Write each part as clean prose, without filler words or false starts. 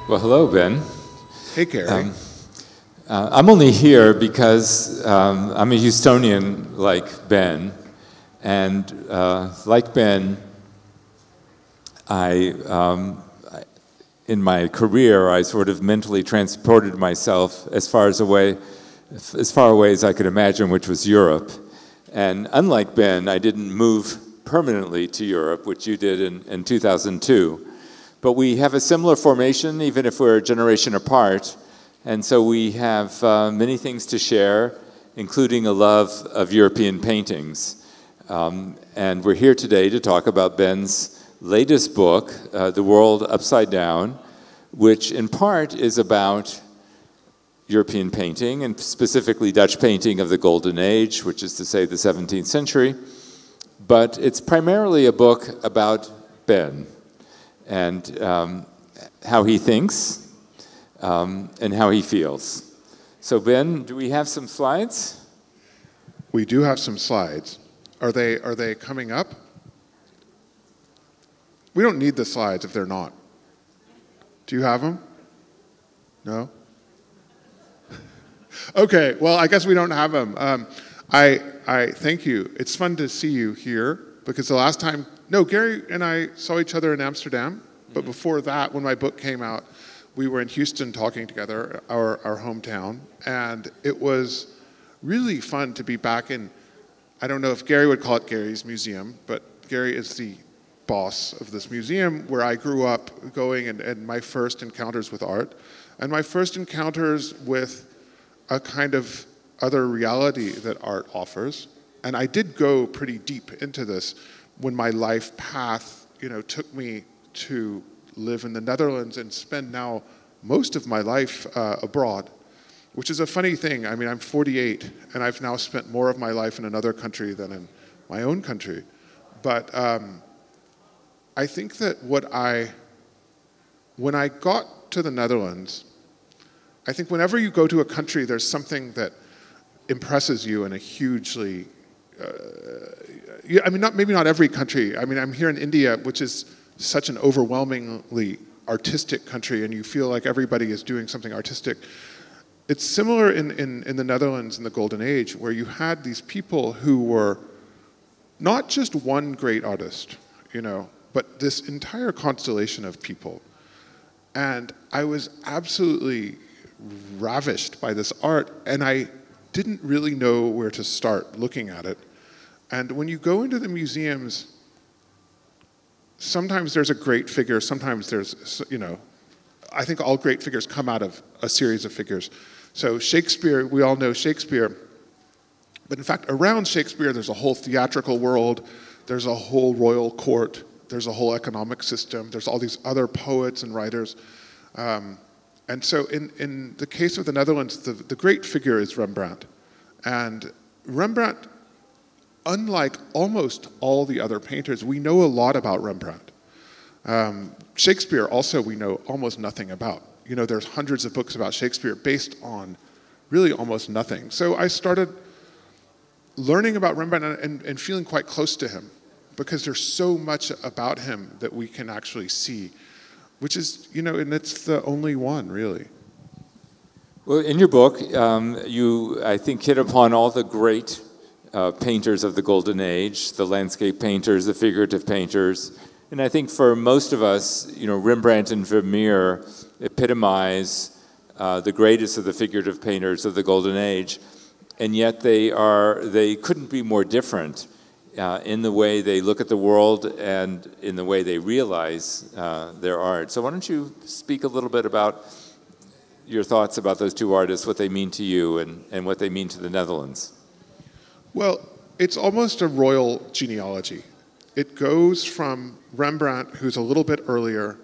Well, hello, Ben. Hey, Gary. I'm only here because I'm a Houstonian like Ben, and like Ben, in my career, I sort of mentally transported myself as far away as I could imagine, which was Europe. And unlike Ben, I didn't move permanently to Europe, which you did in 2002. But we have a similar formation, even if we're a generation apart. And so we have many things to share, including a love of European paintings. And we're here today to talk about Ben's latest book, The World Upside Down, which in part is about European painting, and specifically Dutch painting of the Golden Age, which is to say the 17th century. But it's primarily a book about Ben and how he thinks and how he feels. So Ben, do we have some slides? We do have some slides. Are they coming up? We don't need the slides if they're not. Do you have them? No? Okay, well, I guess we don't have them. I thank you. It's fun to see you here because the last time, Gary and I saw each other in Amsterdam, but before that, when my book came out, we were in Houston talking together, our hometown, and it was really fun to be back in, I don't know if Gary would call it Gary's museum, but Gary is the boss of this museum where I grew up going and my first encounters with art, and my first encounters with a kind of other reality that art offers. And I did go pretty deep into this when my life path, took me to live in the Netherlands and spend now most of my life abroad, which is a funny thing. I mean, I'm 48, and I've now spent more of my life in another country than in my own country. But I think that when I got to the Netherlands, I think whenever you go to a country, there's something that impresses you in a hugely, maybe not every country. I mean, I'm here in India, which is such an overwhelmingly artistic country, and you feel like everybody is doing something artistic. It's similar in the Netherlands in the Golden Age, where you had these people who were not just one great artist, but this entire constellation of people. And I was absolutely ravished by this art, and I didn't really know where to start looking at it. And when you go into the museums, sometimes there's a great figure, sometimes there's, I think all great figures come out of a series of figures. So Shakespeare, we all know Shakespeare, but in fact, around Shakespeare, there's a whole theatrical world, there's a whole royal court, there's a whole economic system, there's all these other poets and writers. And so in the case of the Netherlands, the great figure is Rembrandt. And Rembrandt, unlike almost all the other painters, we know a lot about Rembrandt. Shakespeare also we know almost nothing about. There's hundreds of books about Shakespeare based on really almost nothing. So I started learning about Rembrandt and feeling quite close to him because there's so much about him that we can actually see, which is, and it's the only one, really. Well, in your book, you, I think, hit upon all the great painters of the Golden Age, the landscape painters, the figurative painters. And I think for most of us, Rembrandt and Vermeer epitomize the greatest of the figurative painters of the Golden Age. And yet they couldn't be more different in the way they look at the world and in the way they realize their art. So why don't you speak a little bit about your thoughts about those two artists, what they mean to you and what they mean to the Netherlands? Well, it's almost a royal genealogy. It goes from Rembrandt, who's a little bit earlier,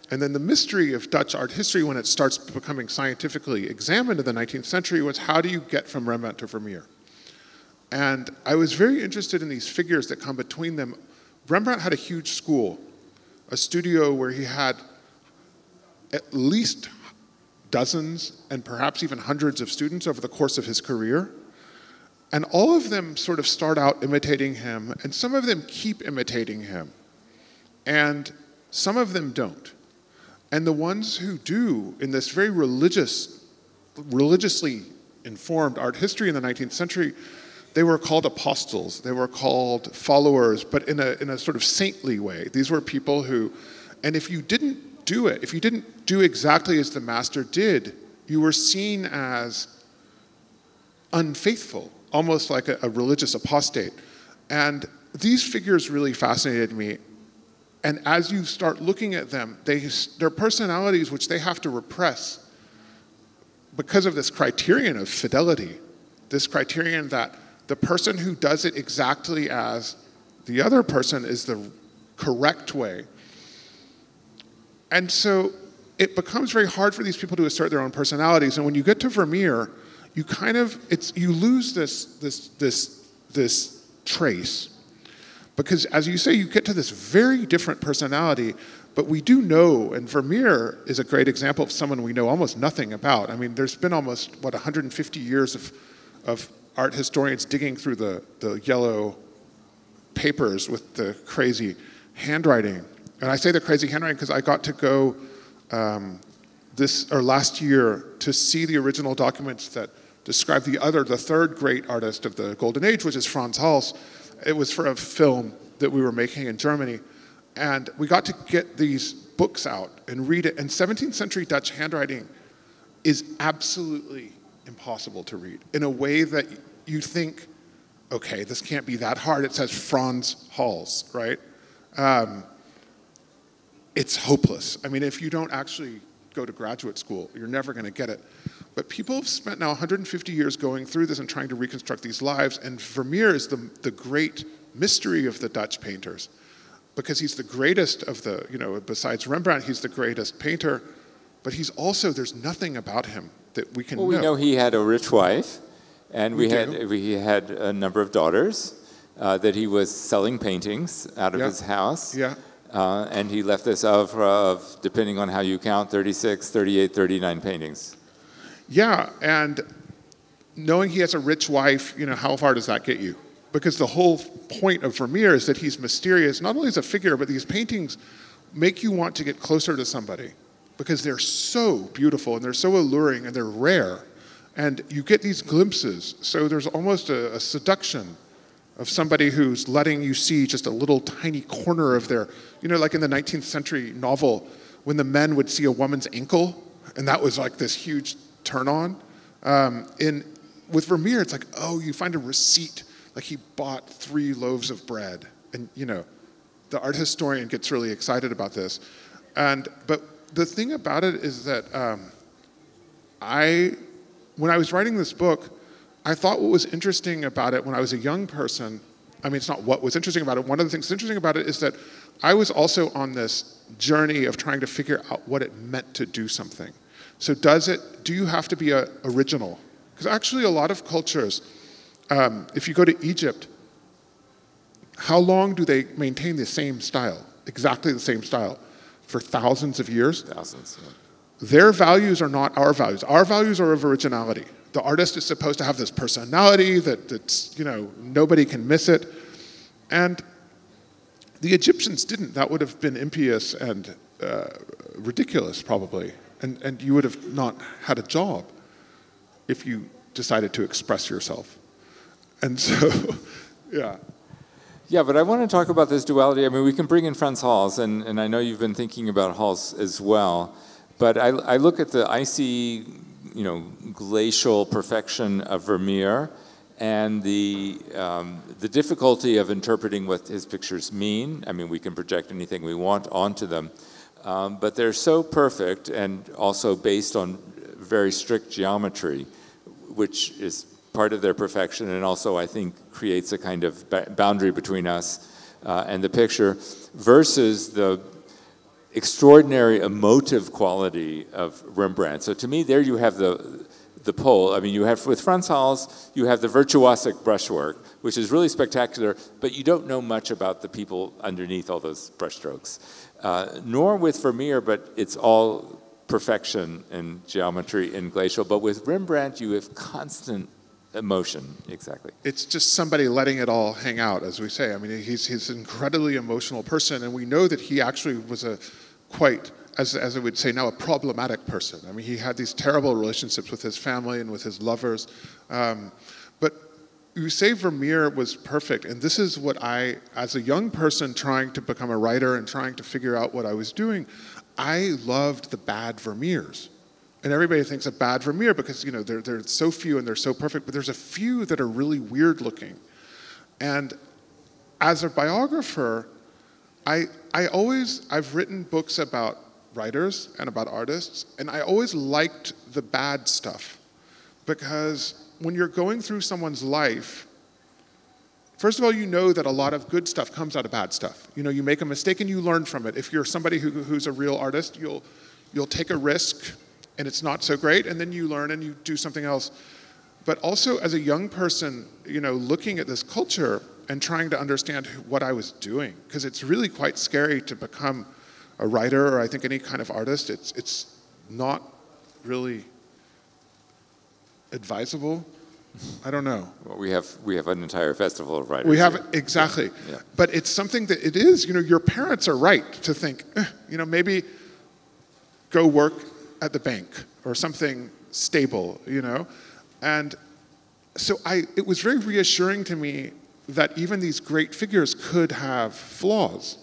and then the mystery of Dutch art history when it starts becoming scientifically examined in the 19th century was how do you get from Rembrandt to Vermeer? And I was very interested in these figures that come between them. Rembrandt had a huge school, a studio where he had at least dozens and perhaps even hundreds of students over the course of his career. And all of them sort of start out imitating him, and some of them keep imitating him, and some of them don't. And the ones who do, in this very religiously informed art history in the 19th century, they were called apostles, they were called followers, but in a sort of saintly way. These were people who, and if you didn't do it, if you didn't do exactly as the master did, you were seen as unfaithful, almost like a religious apostate. And these figures really fascinated me. And as you start looking at them, their personalities, which they have to repress because of this criterion of fidelity, this criterion that the person who does it exactly as the other person is the correct way. And so it becomes very hard for these people to assert their own personalities. And when you get to Vermeer, you lose this trace. Because as you say, you get to this very different personality, but we do know, and Vermeer is a great example of someone we know almost nothing about. I mean, there's been almost, 150 years of art historians digging through the yellow papers with the crazy handwriting. And I say the crazy handwriting because I got to go last year to see the original documents that describe the third great artist of the Golden Age, which is Franz Hals. It was for a film that we were making in Germany. And we got to get these books out and read it. And 17th century Dutch handwriting is absolutely impossible to read in a way that you think, okay, this can't be that hard. It says Franz Hals, right? It's hopeless. I mean, if you don't actually go to graduate school, you're never going to get it. But people have spent now 150 years going through this and trying to reconstruct these lives, and Vermeer is the great mystery of the Dutch painters, because he's the greatest of the, besides Rembrandt, he's the greatest painter, but he's also, there's nothing about him that we can know. Well, we know he had a rich wife, and he had a number of daughters, that he was selling paintings out of his house. Yeah. And he left this oeuvre of, depending on how you count, 36, 38, 39 paintings. Yeah, and knowing he has a rich wife, how far does that get you? Because the whole point of Vermeer is that he's mysterious, not only as a figure, but these paintings make you want to get closer to somebody because they're so beautiful and they're so alluring and they're rare. And you get these glimpses, so there's almost a seduction of somebody who's letting you see just a little tiny corner of their, like in the 19th century novel, when the men would see a woman's ankle, and that was like this huge turn on. With Vermeer, it's like, oh, you find a receipt, like he bought 3 loaves of bread, and the art historian gets really excited about this. But the thing about it is that when I was writing this book, I thought what was interesting about it when I was a young person, I mean, it's not what was interesting about it. One of the things that's interesting about it is that I was also on this journey of trying to figure out what it meant to do something. So do you have to be original? Because actually a lot of cultures, if you go to Egypt, how long do they maintain the same style, exactly the same style, for thousands of years? Thousands, yeah. Their values are not our values. Our values are of originality. The artist is supposed to have this personality that's, nobody can miss it. And the Egyptians didn't. That would have been impious and ridiculous, probably. And you would have not had a job if you decided to express yourself. And so, yeah. Yeah, but I want to talk about this duality. I mean, we can bring in Franz Hals, and I know you've been thinking about Hals as well. But I look at the icy, glacial perfection of Vermeer and the difficulty of interpreting what his pictures mean. I mean, we can project anything we want onto them. But they're so perfect and also based on very strict geometry, which is part of their perfection and also, I think, creates a kind of boundary between us and the picture versus the extraordinary emotive quality of Rembrandt. So to me, there you have the pole. I mean, you have, with Franz Hals, you have the virtuosic brushwork, which is really spectacular, but you don't know much about the people underneath all those brushstrokes. Nor with Vermeer, but it's all perfection and geometry and glacial. But with Rembrandt, you have constant emotion, exactly. It's just somebody letting it all hang out, as we say. I mean, he's an incredibly emotional person, and we know that he actually was a quite as I would say now, a problematic person. I mean, he had these terrible relationships with his family and with his lovers. But you say Vermeer was perfect, and this is what I, as a young person trying to become a writer and trying to figure out what I was doing, I loved the bad Vermeers. And everybody thinks of bad Vermeer because, you know, they're so few and they're so perfect, but there's a few that are really weird looking. And as a biographer, I've written books about writers and about artists, and I always liked the bad stuff. Because when you're going through someone's life, first of all, you know that a lot of good stuff comes out of bad stuff. You know, you make a mistake and you learn from it. If you're somebody who's a real artist, you'll take a risk and it's not so great, and then you learn and you do something else. But also as a young person, you know, looking at this culture and trying to understand what I was doing, because it's really quite scary to become a writer, or I think any kind of artist. It's not really advisable. I don't know. Well, we have an entire festival of writers. We have, here. exactly. Yeah. But it's something that it is, you know, your parents are right to think, you know, maybe go work at the bank or something stable, you know. And so it was very reassuring to me that even these great figures could have flaws.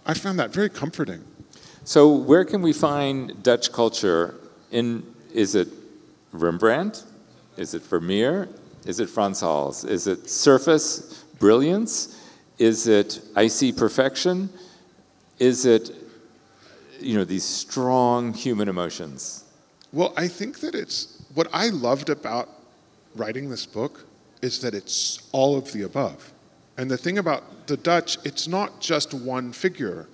I found that very comforting. So where can we find Dutch culture is it Rembrandt? Is it Vermeer? Is it Frans Hals? Is it surface brilliance? Is it icy perfection? Is it, you know, these strong human emotions? Well, I think that what I loved about writing this book is that it's all of the above. And the thing about the Dutch, it's not just one figure.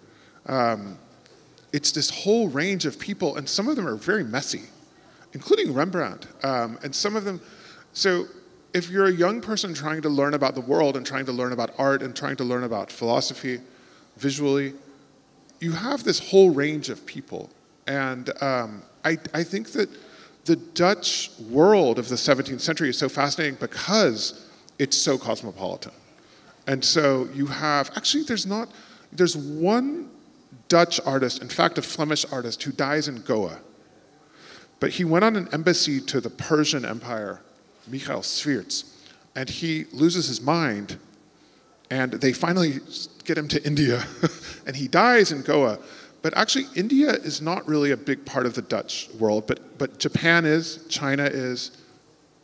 It's this whole range of people, and some of them are very messy, including Rembrandt. And some of them, so if you're a young person trying to learn about the world and trying to learn about art and trying to learn about philosophy visually, you have this whole range of people. And I think that the Dutch world of the 17th century is so fascinating because it's so cosmopolitan. And so you have, actually there's one Dutch artist, in fact a Flemish artist, who dies in Goa. But he went on an embassy to the Persian Empire, Michael Sweerts, and he loses his mind, and they finally get him to India, and he dies in Goa. But actually, India is not really a big part of the Dutch world, but Japan is, China is,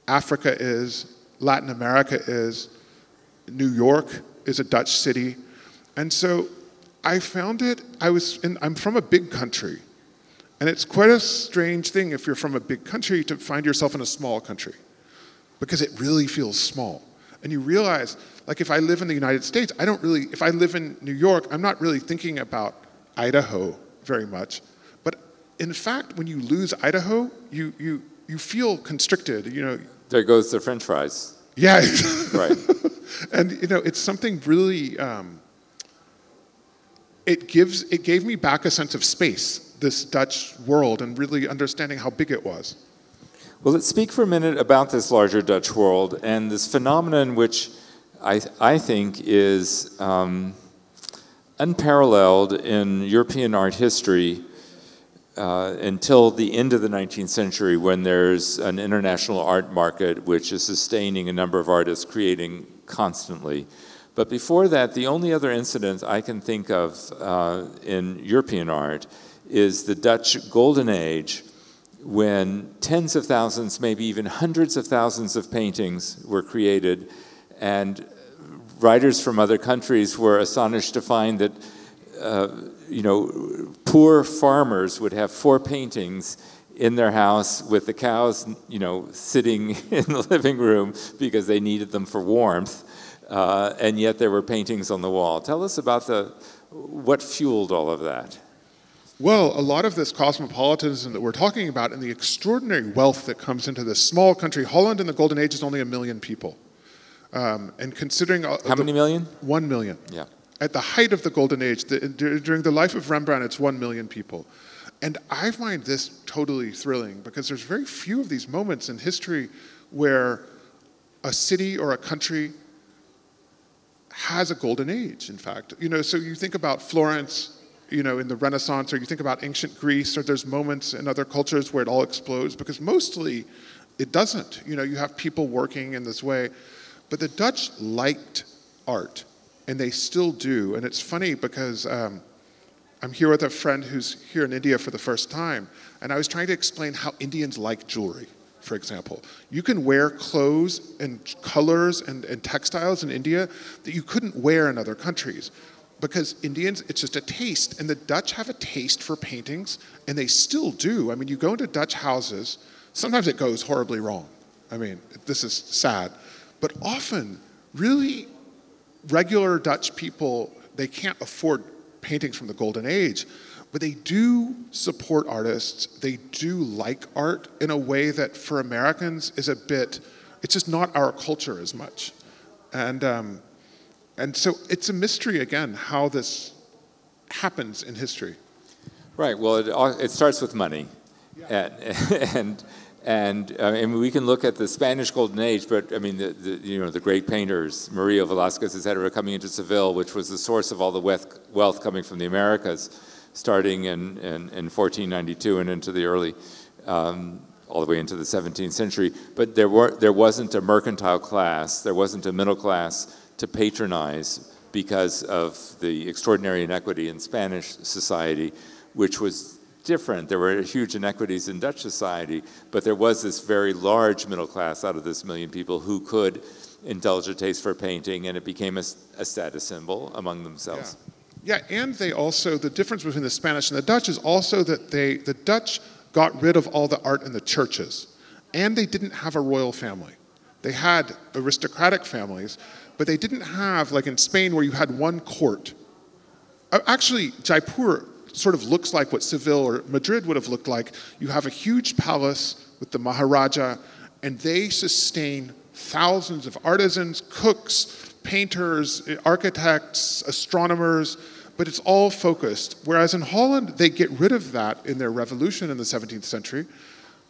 Africa is, Latin America is, New York is a Dutch city. And so I found it, I'm from a big country, and it's quite a strange thing if you're from a big country to find yourself in a small country, because it really feels small. And you realize, like if I live in the United States, if I live in New York, I'm not really thinking about Idaho very much. But in fact, when you lose Idaho, you feel constricted, you know. There goes the French fries. Yeah. Right. And you know, it's something really, it gave me back a sense of space, this Dutch world, and really understanding how big it was. Well, let's speak for a minute about this larger Dutch world and this phenomenon which I think is unparalleled in European art history until the end of the 19th century, when there's an international art market which is sustaining a number of artists creating constantly. But before that, the only other incident I can think of in European art is the Dutch Golden Age, when tens of thousands, maybe even hundreds of thousands of paintings were created, and writers from other countries were astonished to find that you know, poor farmers would have 4 paintings in their house with the cows, you know, sitting in the living room because they needed them for warmth, and yet there were paintings on the wall. Tell us about what fueled all of that. Well, a lot of this cosmopolitanism that we're talking about and the extraordinary wealth that comes into this small country, Holland in the Golden Age is only 1 million people. And considering... How many million? 1 million. Yeah. At the height of the Golden Age, during the life of Rembrandt, it's 1 million people. And I find this totally thrilling because there's very few of these moments in history where a city or a country has a golden age, in fact. You know, so you think about Florence you know, in the Renaissance, or you think about ancient Greece, or there's moments in other cultures where it all explodes, because mostly it doesn't. You know, you have people working in this way. But the Dutch liked art, and they still do. And it's funny because I'm here with a friend who's here in India for the first time, and I was trying to explain how Indians like jewelry, for example. You can wear clothes and colors and textiles in India that you couldn't wear in other countries. Because Indians, it's just a taste. And the Dutch have a taste for paintings, and they still do. I mean, you go into Dutch houses, sometimes it goes horribly wrong. I mean, this is sad. But often, really regular Dutch people, they can't afford paintings from the Golden Age, but they do support artists. They do like art in a way that for Americans is a bit, it's just not our culture as much. And so it's a mystery, again, how this happens in history. Right. Well, it starts with money. Yeah. And we can look at the Spanish Golden Age, but I mean, the great painters, Murillo, Velázquez, etc., coming into Seville, which was the source of all the wealth coming from the Americas, starting in 1492 and into the early, all the way into the 17th century. But there wasn't a mercantile class, there wasn't a middle class to patronize because of the extraordinary inequity in Spanish society, which was different. There were huge inequities in Dutch society, but there was this very large middle class out of this million people who could indulge a taste for painting, and it became a status symbol among themselves. Yeah, and they also, the difference between the Spanish and the Dutch is also that the Dutch got rid of all the art in the churches, and they didn't have a royal family. They had aristocratic families, but they didn't have, like in Spain, where you had one court. Actually, Jaipur sort of looks like what Seville or Madrid would have looked like. You have a huge palace with the Maharaja, and they sustain thousands of artisans, cooks, painters, architects, astronomers, but it's all focused. Whereas in Holland, they get rid of that in their revolution in the 17th century,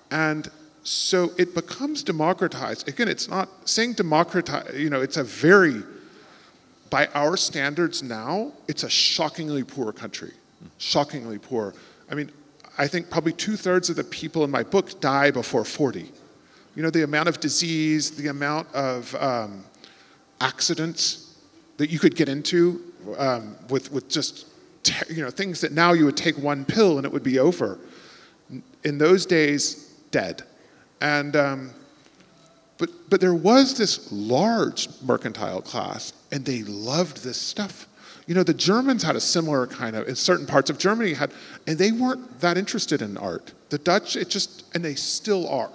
and so it becomes democratized. Again, it's not saying democratize, you know, it's a very, by our standards now, it's a shockingly poor country. Shockingly poor. I mean, I think probably 2/3 of the people in my book die before 40. You know, the amount of disease, the amount of accidents that you could get into with just, you know, things that now you would take one pill and it would be over. In those days, dead. And but there was this large mercantile class, and they loved this stuff. You know, the Germans had a similar kind of, in certain parts of Germany and they weren't that interested in art. The Dutch, and they still are.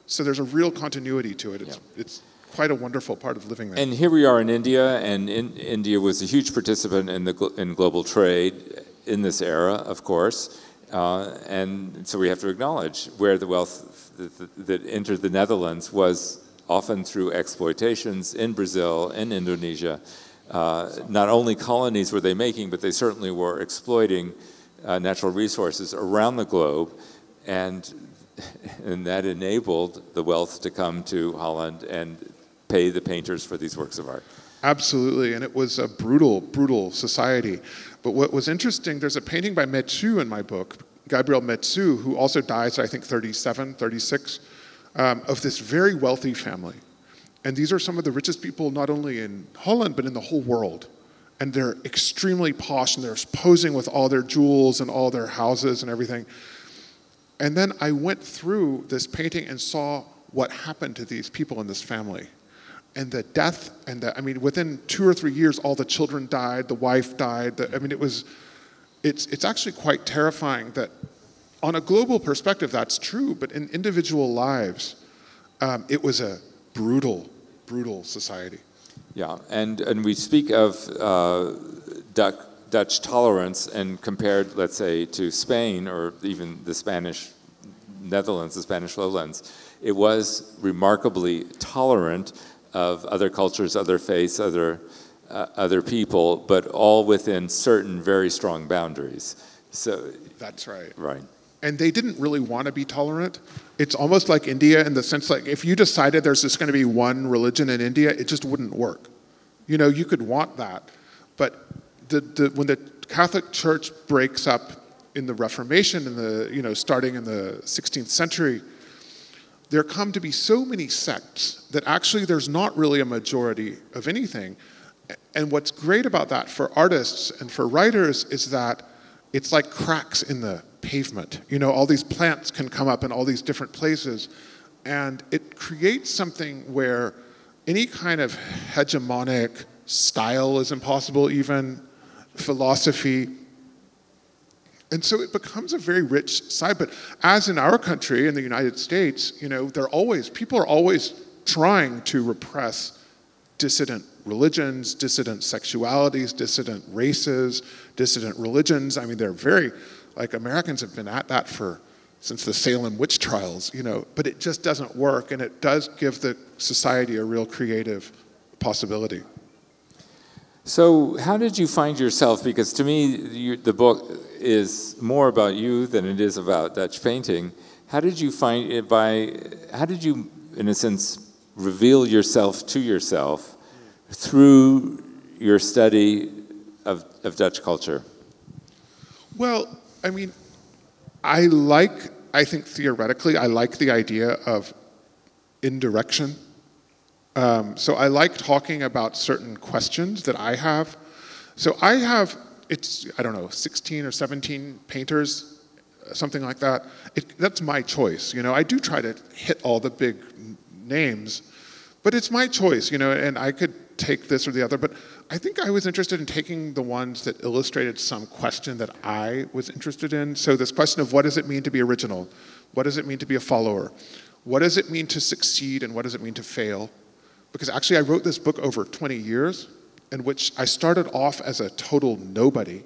So there's a real continuity to it. It's quite a wonderful part of living there. And here we are in India, and India was a huge participant in global trade in this era, of course. And so we have to acknowledge where the wealth that entered the Netherlands was often through exploitations in Brazil, in Indonesia. Not only colonies were they making, but they certainly were exploiting natural resources around the globe, and that enabled the wealth to come to Holland and pay the painters for these works of art. Absolutely, and it was a brutal, brutal society. But what was interesting, there's a painting by Metsu in my book, Gabriel Metsu, who also dies, I think, 37, 36, of this very wealthy family. And these are some of the richest people, not only in Holland, but in the whole world. And they're extremely posh, and they're posing with all their jewels and all their houses and everything. And then I went through this painting and saw what happened to these people in this family. And the death, I mean, within 2 or 3 years, all the children died, the wife died. It's actually quite terrifying that on a global perspective, that's true, but in individual lives, it was a brutal, brutal society. Yeah, and we speak of Dutch tolerance, and compared, let's say, to Spain or even the Spanish Netherlands, the Spanish lowlands, it was remarkably tolerant of other cultures, other faiths, other people, but all within certain very strong boundaries. So that's right. Right. And they didn't really want to be tolerant. It's almost like India in the sense, like, if you decided there's just going to be one religion in India, it just wouldn't work. You know, you could want that, but when the Catholic Church breaks up in the Reformation, starting in the 16th century, there come to be so many sects that actually there's not really a majority of anything. And what's great about that for artists and for writers is that it's like cracks in the pavement. All these plants can come up in all these different places, and it creates something where any kind of hegemonic style is impossible, even philosophy. And so it becomes a very rich side. But as in our country, in the United States, people are always trying to repress dissident religions, dissident sexualities, dissident races, dissident religions. I mean, they're very, Americans have been at that since the Salem witch trials, but it just doesn't work, and it does give the society a real creative possibility. So how did you find yourself? Because to me, the book is more about you than it is about Dutch painting. How did you find it how did you, in a sense, reveal yourself to yourself through your study of Dutch culture? Well, I mean, I think theoretically, I like the idea of indirection. So I like talking about certain questions that I have. So I have, 16 or 17 painters, something like that. That's my choice. I do try to hit all the big names, but it's my choice, and I could take this or the other, but I think I was interested in taking the ones that illustrated some question that I was interested in. So this question of what does it mean to be original? What does it mean to be a follower? What does it mean to succeed, and what does it mean to fail? Because actually I wrote this book over 20 years, in which I started off as a total nobody.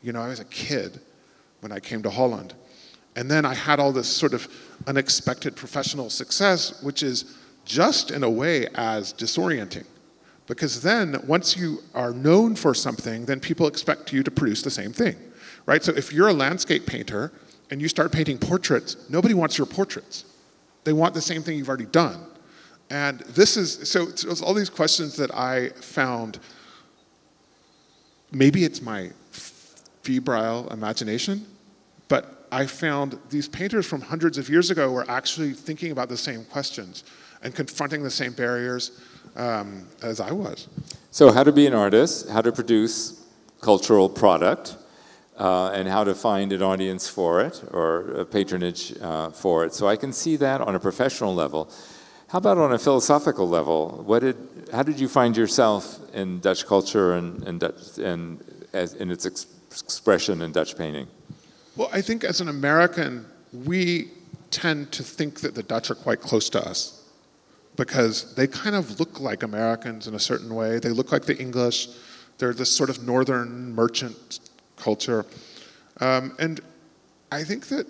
I was a kid when I came to Holland. And then I had all this sort of unexpected professional success, which is just in a way as disorienting. Because then once you are known for something, then people expect you to produce the same thing, right? So if you're a landscape painter and you start painting portraits, nobody wants your portraits. They want the same thing you've already done. And so it's all these questions that I found, maybe it's my febrile imagination, but I found these painters from hundreds of years ago were actually thinking about the same questions and confronting the same barriers as I was. So how to be an artist, how to produce cultural product, and how to find an audience for it, or a patronage for it. So I can see that on a professional level. How about on a philosophical level? How did you find yourself in Dutch culture and in its expression in Dutch painting? Well, I think as an American, we tend to think that the Dutch are quite close to us, because they kind of look like Americans in a certain way. They look like the English. They're this sort of northern merchant culture. And I think that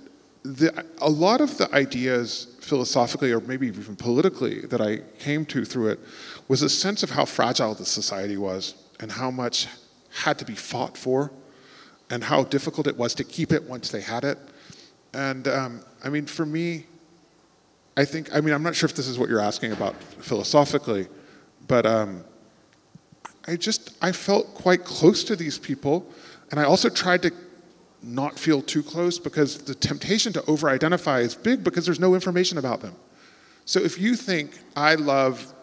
a lot of the ideas philosophically, or maybe even politically, that I came to through it was a sense of how fragile the society was, and how much had to be fought for, and how difficult it was to keep it once they had it. And I mean, for me, I'm not sure if this is what you're asking about philosophically, but I felt quite close to these people, and I also tried to not feel too close, because the temptation to over-identify is big because there's no information about them. So if you think, I love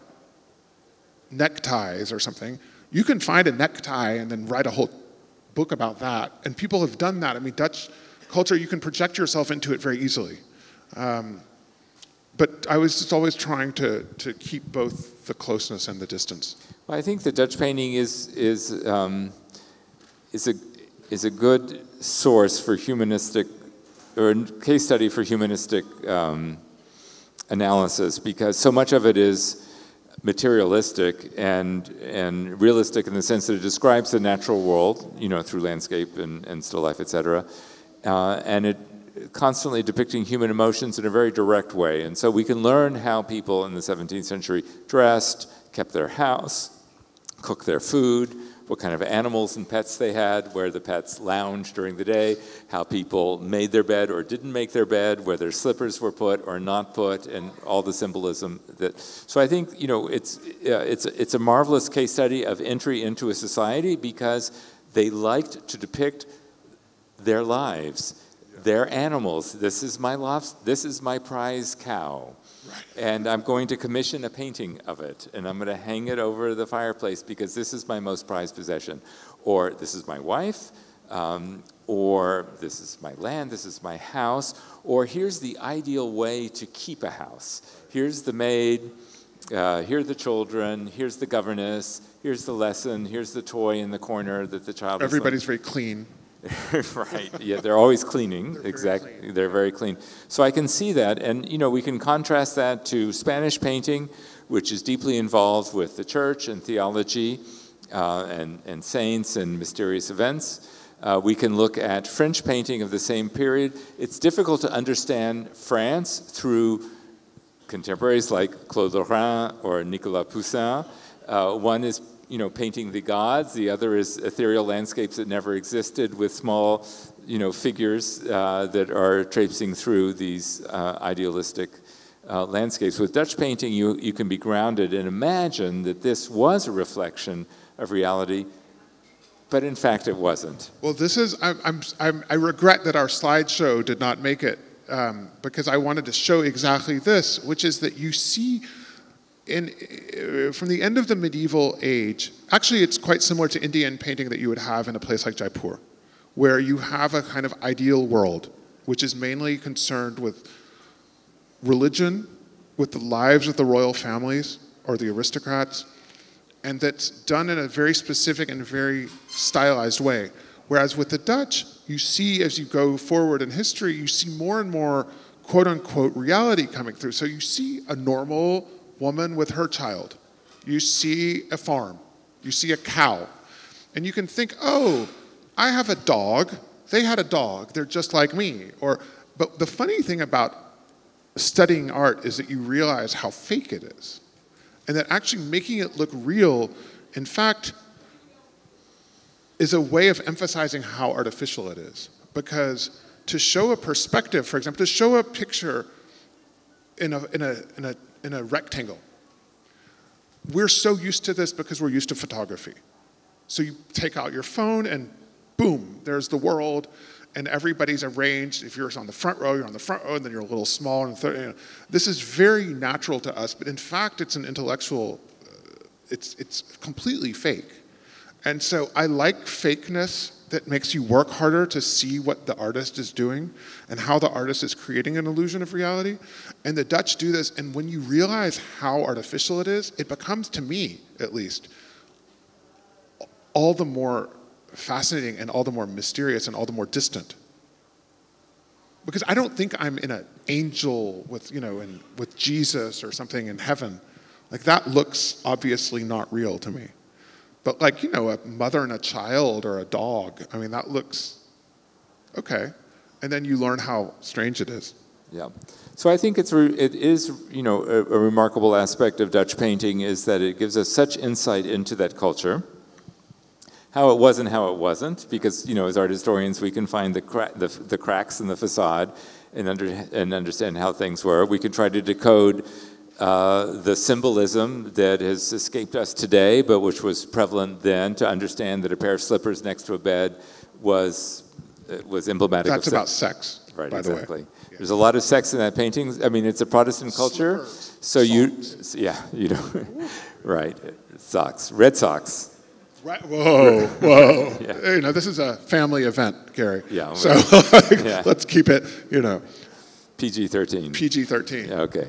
neckties or something, you can find a necktie and then write a whole book about that, and people have done that. I mean, Dutch culture, you can project yourself into it very easily. But I was just always trying to keep both the closeness and the distance. Well, I think the Dutch painting is a good source for humanistic, or a case study for humanistic analysis, because so much of it is materialistic and realistic in the sense that it describes the natural world, through landscape and still life, etc. And it constantly depicting human emotions in a very direct way. And so we can learn how people in the 17th century dressed, kept their house, cooked their food, what kind of animals and pets they had, where the pets lounged during the day, how people made their bed or didn't make their bed, where their slippers were put or not put, and all the symbolism that. So I think it's a marvelous case study of entry into a society, because They liked to depict their lives, their animals. This is my prize cow. Right. And I'm going to commission a painting of it, and I'm going to hang it over the fireplace because this is my most prized possession. Or this is my wife, or this is my land, this is my house, or here's the ideal way to keep a house. Here's the maid, here are the children, here's the governess, here's the lesson, here's the toy in the corner that the child Everybody's very clean. Right, yeah, they're always cleaning, exactly, they're very clean. So I can see that, and we can contrast that to Spanish painting, which is deeply involved with the church and theology, and saints and mysterious events. We can look at French painting of the same period. It's difficult to understand France through contemporaries like Claude Lorrain or Nicolas Poussin. One is painting the gods. The other is ethereal landscapes that never existed with small, figures that are traipsing through these idealistic landscapes. With Dutch painting, you can be grounded and imagine that this was a reflection of reality, but in fact it wasn't. Well, this is, I regret that our slideshow did not make it because I wanted to show exactly this, which is that you see from the end of the medieval age, actually it's quite similar to Indian painting that you would have in a place like Jaipur, where you have a kind of ideal world, which is mainly concerned with religion, with the lives of the royal families or the aristocrats, and that's done in a very specific and very stylized way. Whereas with the Dutch, you see as you go forward in history, you see more and more quote-unquote reality coming through. So you see a normal woman with her child. You see a farm. You see a cow. And you can think, oh, I have a dog. They had a dog. They're just like me. But the funny thing about studying art is that you realize how fake it is. And that actually making it look real, in fact, is a way of emphasizing how artificial it is. Because to show a perspective, for example, to show a picture in a rectangle, we're so used to this because we're used to photography. So you take out your phone and boom, there's the world, and everybody's arranged. If you're on the front row, you're on the front row, and then you're a little smaller. This is very natural to us, but in fact, it's an intellectual, it's completely fake. And so I like fakeness that makes you work harder to see what the artist is doing and how the artist is creating an illusion of reality. And the Dutch do this, and when you realize how artificial it is, it becomes, to me at least, all the more fascinating and all the more mysterious and all the more distant. Because I don't think I'm in an angel with, with Jesus or something in heaven. Like that looks obviously not real to me. But like, a mother and a child or a dog, I mean, that looks okay. And then you learn how strange it is. Yeah. So I think it is, a remarkable aspect of Dutch painting is that it gives us such insight into that culture. How it was and how it wasn't, because, as art historians, we can find the cracks in the facade and understand how things were. We can try to decode the symbolism that has escaped us today, but which was prevalent then, to understand that a pair of slippers next to a bed was emblematic of sex. That's about sex, right, by exactly. the way. Yeah. There's a lot of sex in that painting. I mean, it's a Protestant culture. Slippers, so right, socks, red socks. Right. Whoa. Yeah. This is a family event, Gary. Yeah. So let's keep it, PG-13. PG-13. Yeah, okay.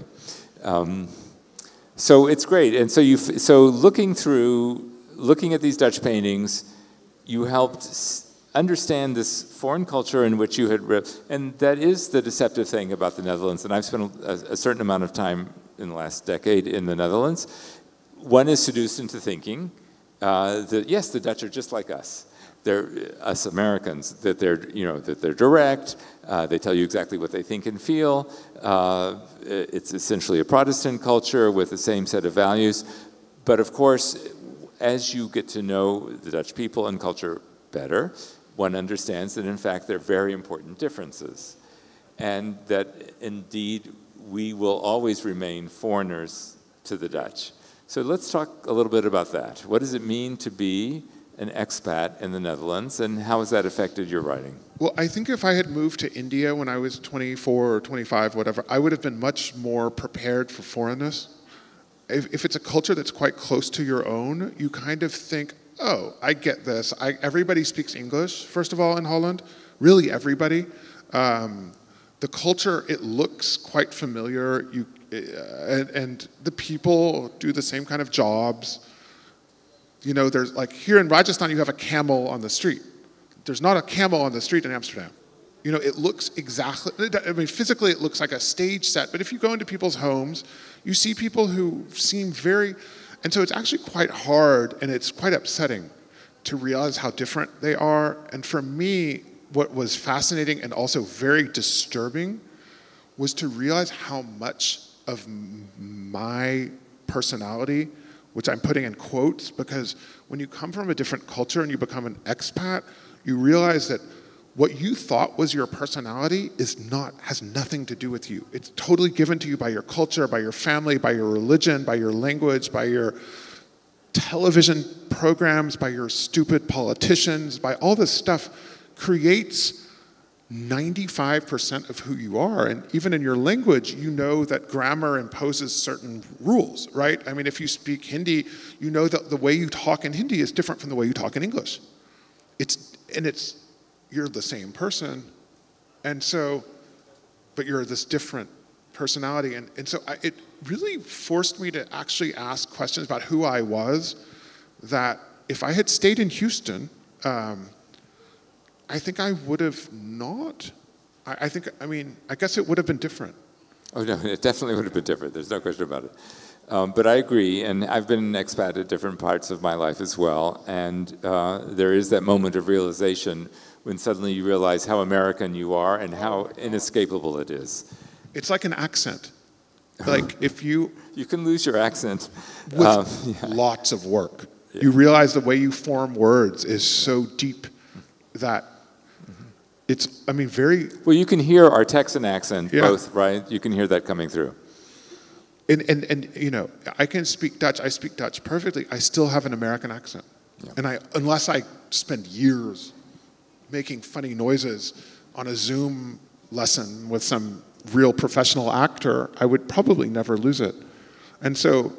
So it's great, and so looking at these Dutch paintings, you helped understand this foreign culture in which you had and that is the deceptive thing about the Netherlands. And I've spent a certain amount of time in the last decade in the Netherlands. One is seduced into thinking that yes, the Dutch are just like us. They're us Americans, that they're direct. They tell you exactly what they think and feel. It's essentially a Protestant culture with the same set of values. But of course, as you get to know the Dutch people and culture better, one understands that in fact there are very important differences. And that indeed we will always remain foreigners to the Dutch. So let's talk a little bit about that. What does it mean to be an expat in the Netherlands, and how has that affected your writing? Well, I think if I had moved to India when I was 24 or 25, whatever, I would have been much more prepared for foreignness. If it's a culture that's quite close to your own, you kind of think, oh, I get this. Everybody speaks English, first of all, in Holland. Really, everybody. The culture, it looks quite familiar. And the people do the same kind of jobs. You know, there's like here in Rajasthan, you have a camel on the street. There's not a camel on the street in Amsterdam. You know, it looks exactly, I mean, physically it looks like a stage set, but if you go into people's homes, you see people who seem very, and so it's actually quite hard and it's quite upsetting to realize how different they are. And for me, what was fascinating and also very disturbing was to realize how much of my personality, which I'm putting in quotes, because when you come from a different culture and you become an expat, you realize that what you thought was your personality has nothing to do with you. It's totally given to you by your culture, by your family, by your religion, by your language, by your television programs, by your stupid politicians, by all this stuff creates 95% of who you are. And even in your language, you know that grammar imposes certain rules, right? I mean, if you speak Hindi, you know that the way you talk in Hindi is different from the way you talk in English. You're the same person, and so, but you're this different personality. And so it really forced me to actually ask questions about who I was, that if I had stayed in Houston, I think I would have not. I guess it would have been different. Oh no, it definitely would have been different. There's no question about it. But I agree, and I've been an expat at different parts of my life as well, and there is that moment of realization when suddenly you realize how American you are and how inescapable it is. It's like an accent. Like if you... You can lose your accent. With lots of work. Yeah. You realize the way you form words is so deep that it's, I mean, very... Well, you can hear our Texan accent both, right? You can hear that coming through. And you know, I can speak Dutch. I speak Dutch perfectly. I still have an American accent. Yeah. And unless I spend years making funny noises on a Zoom lesson with some real professional actor, I would probably never lose it. And so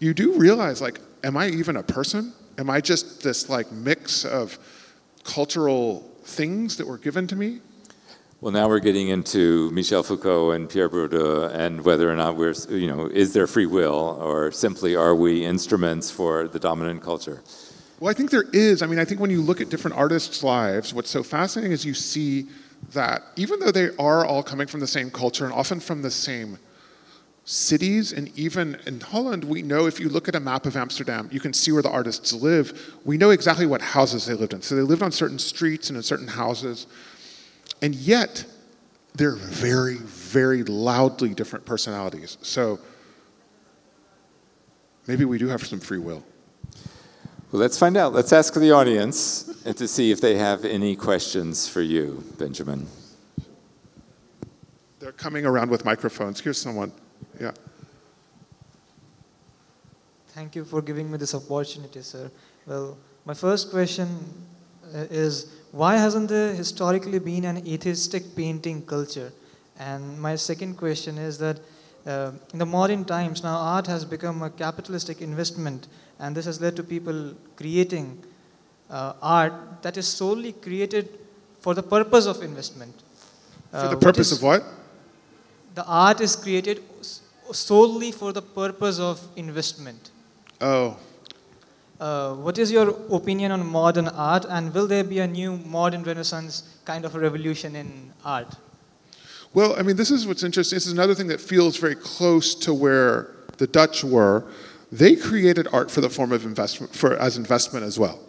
you do realize, like, am I even a person? Am I just this like mix of cultural things that were given to me? Well, now we're getting into Michel Foucault and Pierre Bourdieu and whether or not we're, you know, is there free will or simply are we instruments for the dominant culture? Well, I think there is. I mean, I think when you look at different artists' lives, what's so fascinating is you see that even though they are all coming from the same culture and often from the same cities, and even in Holland, we know if you look at a map of Amsterdam, you can see where the artists live. We know exactly what houses they lived in. So they lived on certain streets and in certain houses. And yet, they're very, very loudly different personalities. So maybe we do have some free will. Well, let's find out. Let's ask the audience and to see if they have any questions for you, Benjamin. They're coming around with microphones. Here's someone. Yeah. Thank you for giving me this opportunity, sir. Well, my first question is, why hasn't there historically been an atheistic painting culture? And my second question is that in the modern times, now art has become a capitalistic investment, and this has led to people creating art that is solely created for the purpose of investment. For the purpose of what? The art is created solely for the purpose of investment. Oh. What is your opinion on modern art, and will there be a new modern Renaissance kind of a revolution in art? Well, I mean, this is what's interesting. This is another thing that feels very close to where the Dutch were. They created art for the form of investment, as investment as well.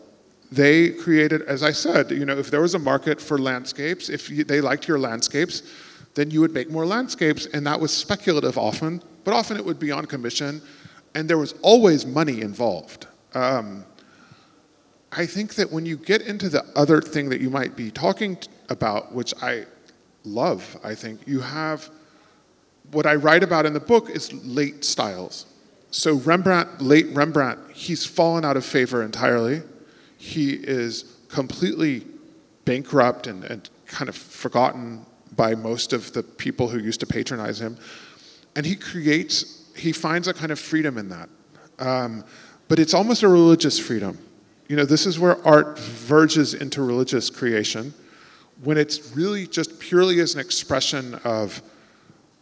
They created, as I said, you know, if there was a market for landscapes, they liked your landscapes, then you would make more landscapes, and that was speculative often, but often it would be on commission, and there was always money involved. I think that when you get into the other thing that you might be talking about, which I love, I think, you have, what I write about in the book is late styles. So Rembrandt, late Rembrandt, he's fallen out of favor entirely. he is completely bankrupt and kind of forgotten by most of the people who used to patronize him. And he finds a kind of freedom in that. But it's almost a religious freedom. You know, this is where art verges into religious creation, when it's really just purely as an expression of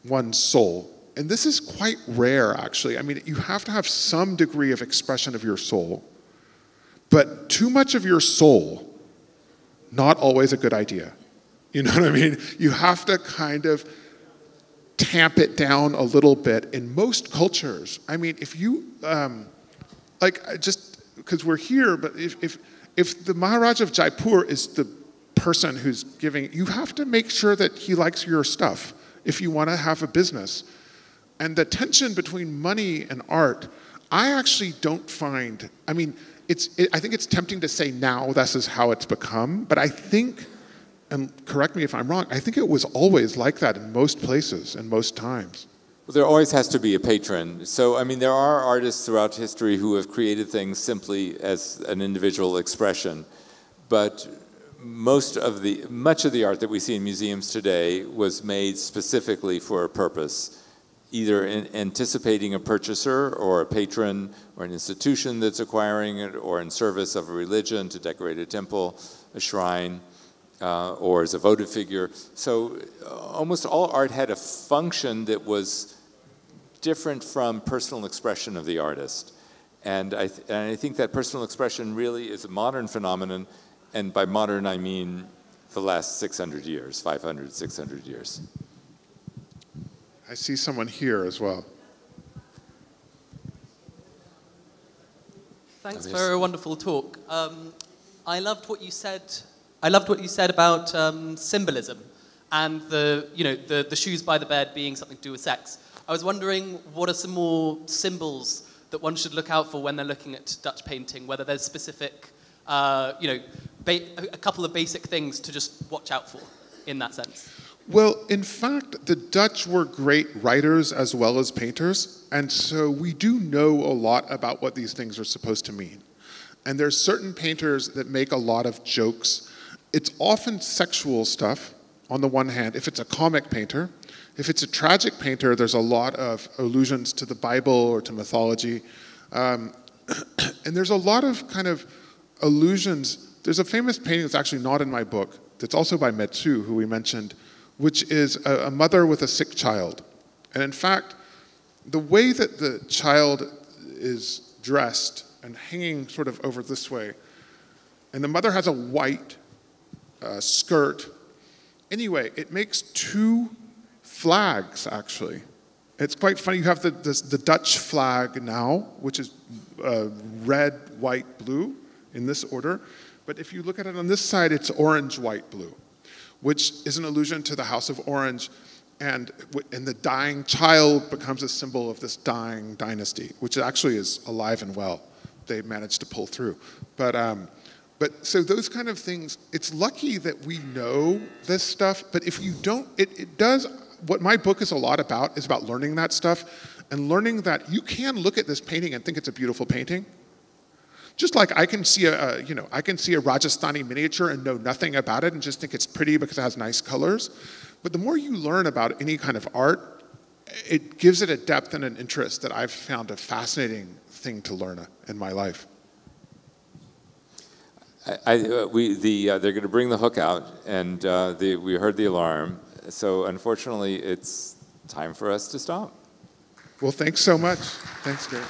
one's soul. And this is quite rare, actually. I mean, you have to have some degree of expression of your soul. But too much of your soul, not always a good idea. You know what I mean? You have to kind of tamp it down a little bit in most cultures. I mean, if you, just because we're here, but if the Maharaja of Jaipur is the person who's giving, you have to make sure that he likes your stuff if you want to have a business. And the tension between money and art, I actually don't find, I mean, I think it's tempting to say now this is how it's become, but I think, and correct me if I'm wrong, I think it was always like that in most places and most times. Well, there always has to be a patron. So, I mean, there are artists throughout history who have created things simply as an individual expression, but much of the art that we see in museums today was made specifically for a purpose, either in anticipating a purchaser or a patron or an institution that's acquiring it, or in service of a religion to decorate a temple, a shrine, or as a votive figure. So almost all art had a function that was different from personal expression of the artist. And I think that personal expression really is a modern phenomenon, and by modern I mean the last 600 years, 500, 600 years. I see someone here as well. Thanks for a wonderful talk. I loved what you said. I loved what you said about symbolism and the shoes by the bed being something to do with sex. I was wondering, what are some more symbols that one should look out for when they're looking at Dutch painting? Whether there's specific, a couple of basic things to just watch out for in that sense. Well, in fact, the Dutch were great writers as well as painters, and so we do know a lot about what these things are supposed to mean. And there's certain painters that make a lot of jokes. It's often sexual stuff, on the one hand, if it's a comic painter. If it's a tragic painter, there's a lot of allusions to the Bible or to mythology. And there's a lot of kind of allusions. There's a famous painting that's actually not in my book, that's also by Metsu, who we mentioned, which is a mother with a sick child. And in fact, the way that the child is dressed and hanging sort of over this way, and the mother has a white skirt. Anyway, it makes two flags, actually. It's quite funny. You have the Dutch flag now, which is red, white, blue, in this order. But if you look at it on this side, it's orange, white, blue, which is an allusion to the House of Orange, and the dying child becomes a symbol of this dying dynasty, which actually is alive and well. They managed to pull through. But so those kind of things, it's lucky that we know this stuff, but if you don't, it does, what my book is a lot about is about learning that stuff, and learning that you can look at this painting and think it's a beautiful painting. Just like I can see a Rajasthani miniature and know nothing about it and just think it's pretty because it has nice colors. But the more you learn about any kind of art, it gives it a depth and an interest that I've found a fascinating thing to learn in my life. They're going to bring the hook out, and we heard the alarm. So unfortunately, it's time for us to stop. Well, thanks so much. Thanks, Gary.